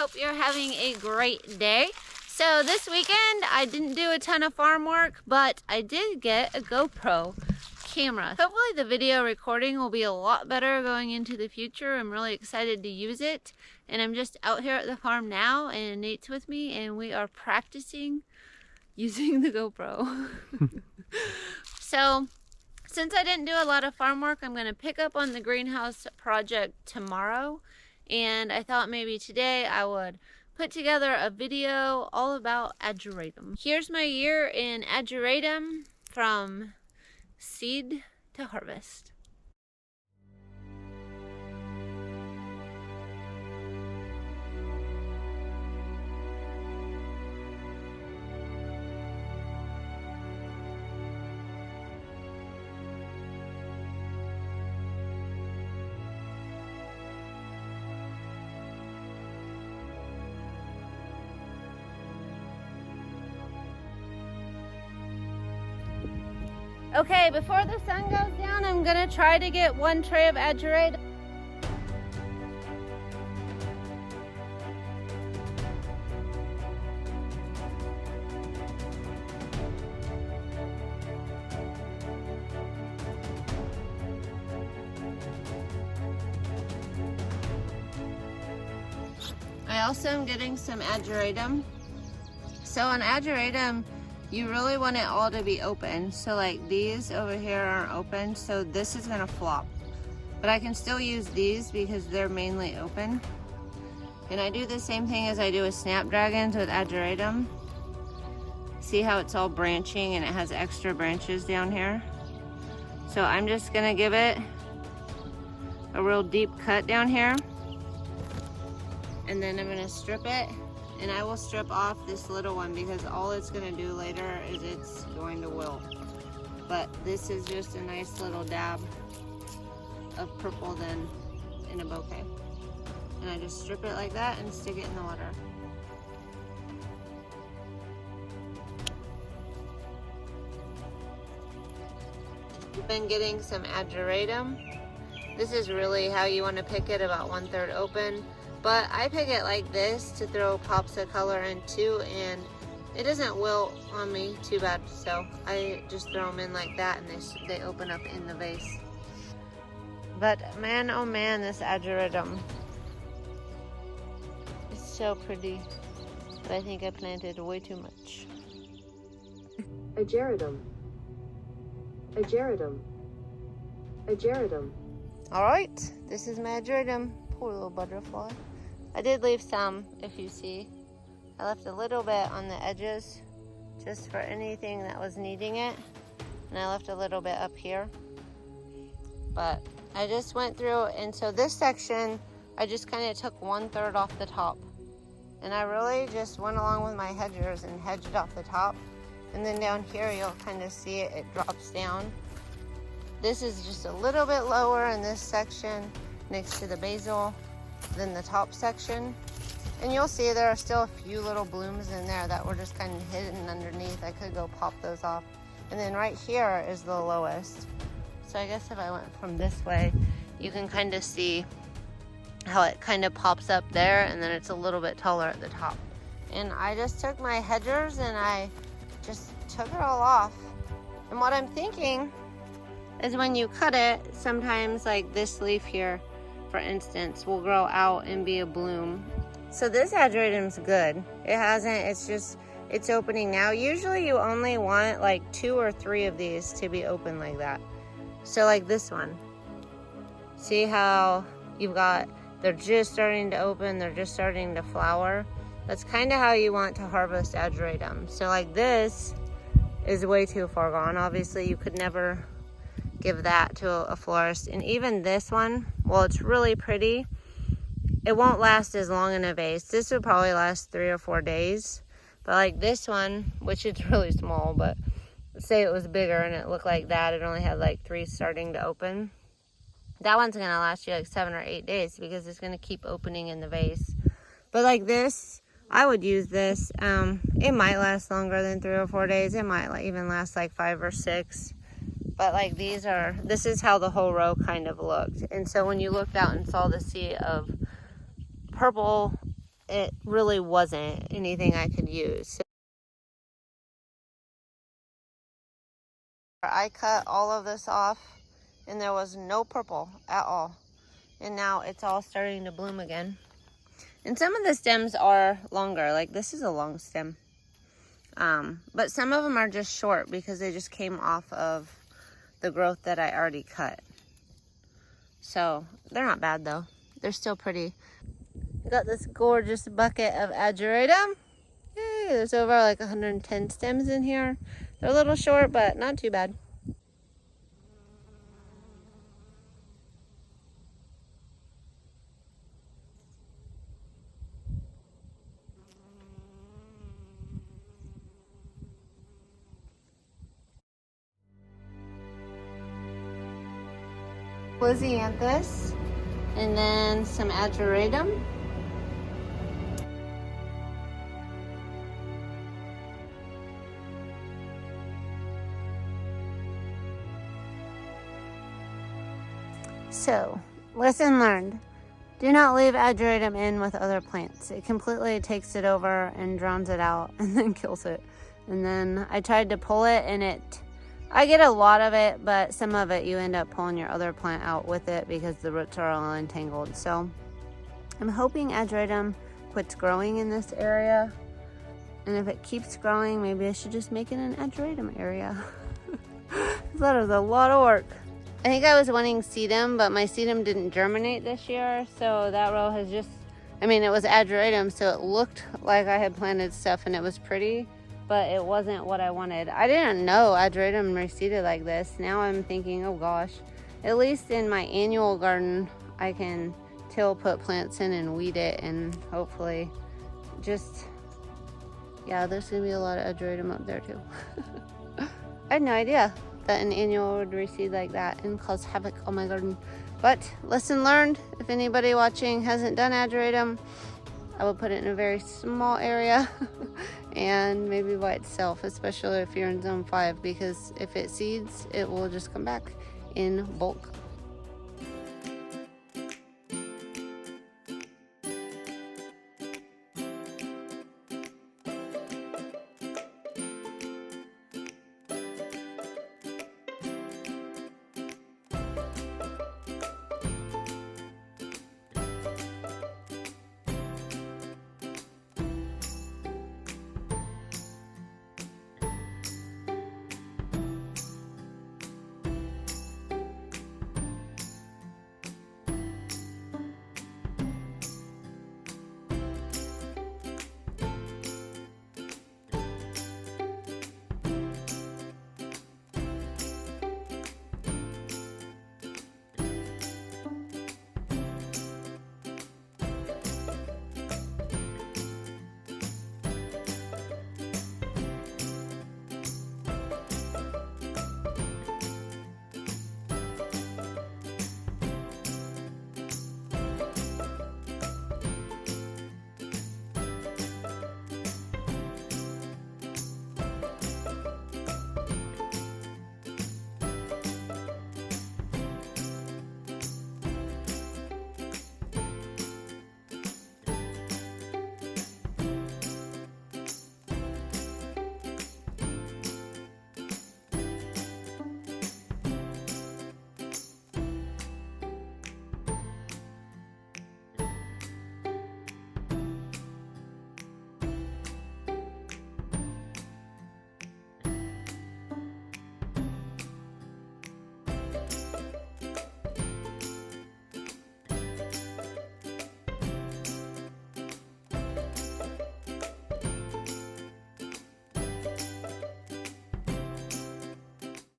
hope you're having a great day. So this weekend I didn't do a ton of farm work, but I did get a GoPro camera. Hopefully the video recording will be a lot better going into the future. I'm really excited to use it, and I'm just out here at the farm now, and Nate's with me, and we are practicing using the GoPro. So since I didn't do a lot of farm work, I'm going to pick up on the greenhouse project tomorrow, and I thought maybe today I would put together a video all about Ageratum. Here's my year in Ageratum from seed to harvest. Okay, before the sun goes down, I'm gonna try to get one tray of Ageratum. I also am getting some Ageratum. So on Ageratum, you really want it all to be open. So like these over here aren't open, so this is gonna flop. But I can still use these because they're mainly open. And I do the same thing as I do with snapdragons with Ageratum. See how it's all branching and it has extra branches down here? So I'm just gonna give it a real deep cut down here. And then I'm gonna strip it. And I will strip off this little one because all it's going to do later is it's going to wilt. But this is just a nice little dab of purple then in a bouquet. And I just strip it like that and stick it in the water. I've been getting some Ageratum. This is really how you want to pick it, about 1/3 open. But I pick it like this to throw pops of color into, and it doesn't wilt on me too bad. So I just throw them in like that, and they open up in the vase. But man, oh man, this Ageratum. It's so pretty. But I think I planted way too much. Ageratum. Ageratum. Ageratum. All right, this is my Ageratum. Poor little butterfly. I did leave some, if you see. I left a little bit on the edges just for anything that was needing it. And I left a little bit up here. But I just went through, and so this section, I just kind of took 1/3 off the top. And I really just went along with my hedgers and hedged off the top. And then down here, you'll kind of see it drops down. This is just a little bit lower in this section next to the basil than the top section, and you'll see there are still a few little blooms in there that were just kind of hidden underneath. I could go pop those off. And then right here is the lowest. So I guess if I went from this way, you can kind of see how it kind of pops up there, and then it's a little bit taller at the top. And I just took my hedgers and I just took it all off. And what I'm thinking is when you cut it, sometimes like this leaf here, for instance, will grow out and be a bloom. So this Ageratum's good. It's opening now. Usually you only want like 2 or 3 of these to be open like that. So like this one. See how they're just starting to open, they're just starting to flower. That's kind of how you want to harvest Ageratum. So like this is way too far gone. Obviously you could never give that to a florist. And even this one, well, it's really pretty, it won't last as long in a vase. This would probably last 3 or 4 days. But like this one, which is really small, but say it was bigger and it looked like that, it only had like 3 starting to open. That one's gonna last you like 7 or 8 days because it's gonna keep opening in the vase. But like this, I would use this. It might last longer than 3 or 4 days. It might even last like 5 or 6. But like this is how the whole row kind of looked. And so when you looked out and saw the sea of purple it really wasn't anything I could use. So I cut all of this off and there was no purple at all. And now it's all starting to bloom again. And some of the stems are longer, like this is a long stem. But some of them are just short because they just came off of the growth that I already cut. So they're not bad though. They're still pretty. I got this gorgeous bucket of Ageratum. Yay, there's over like 110 stems in here. They're a little short, but not too bad. Lysianthus, and then some Ageratum. So, lesson learned. Do not leave Ageratum in with other plants. It completely takes it over and drowns it out and then kills it. And then I tried to pull it and I get a lot of it, but some of it you end up pulling your other plant out with it because the roots are all entangled. So I'm hoping Ageratum quits growing in this area. And if it keeps growing, maybe I should just make it an Ageratum area. That is a lot of work. I think I was wanting sedum, but my sedum didn't germinate this year. So that row has just, I mean, it was Ageratum, so it looked like I had planted stuff and it was pretty, but it wasn't what I wanted. I didn't know Ageratum reseeded like this. Now I'm thinking, oh gosh, at least in my annual garden, I can put plants in and weed it and hopefully just, yeah, there's gonna be a lot of Ageratum up there too. I had no idea that an annual would reseed like that and cause havoc on my garden. But lesson learned, if anybody watching hasn't done Ageratum, I would put it in a very small area and maybe by itself, especially if you're in zone 5, because if it seeds, it will just come back in bulk.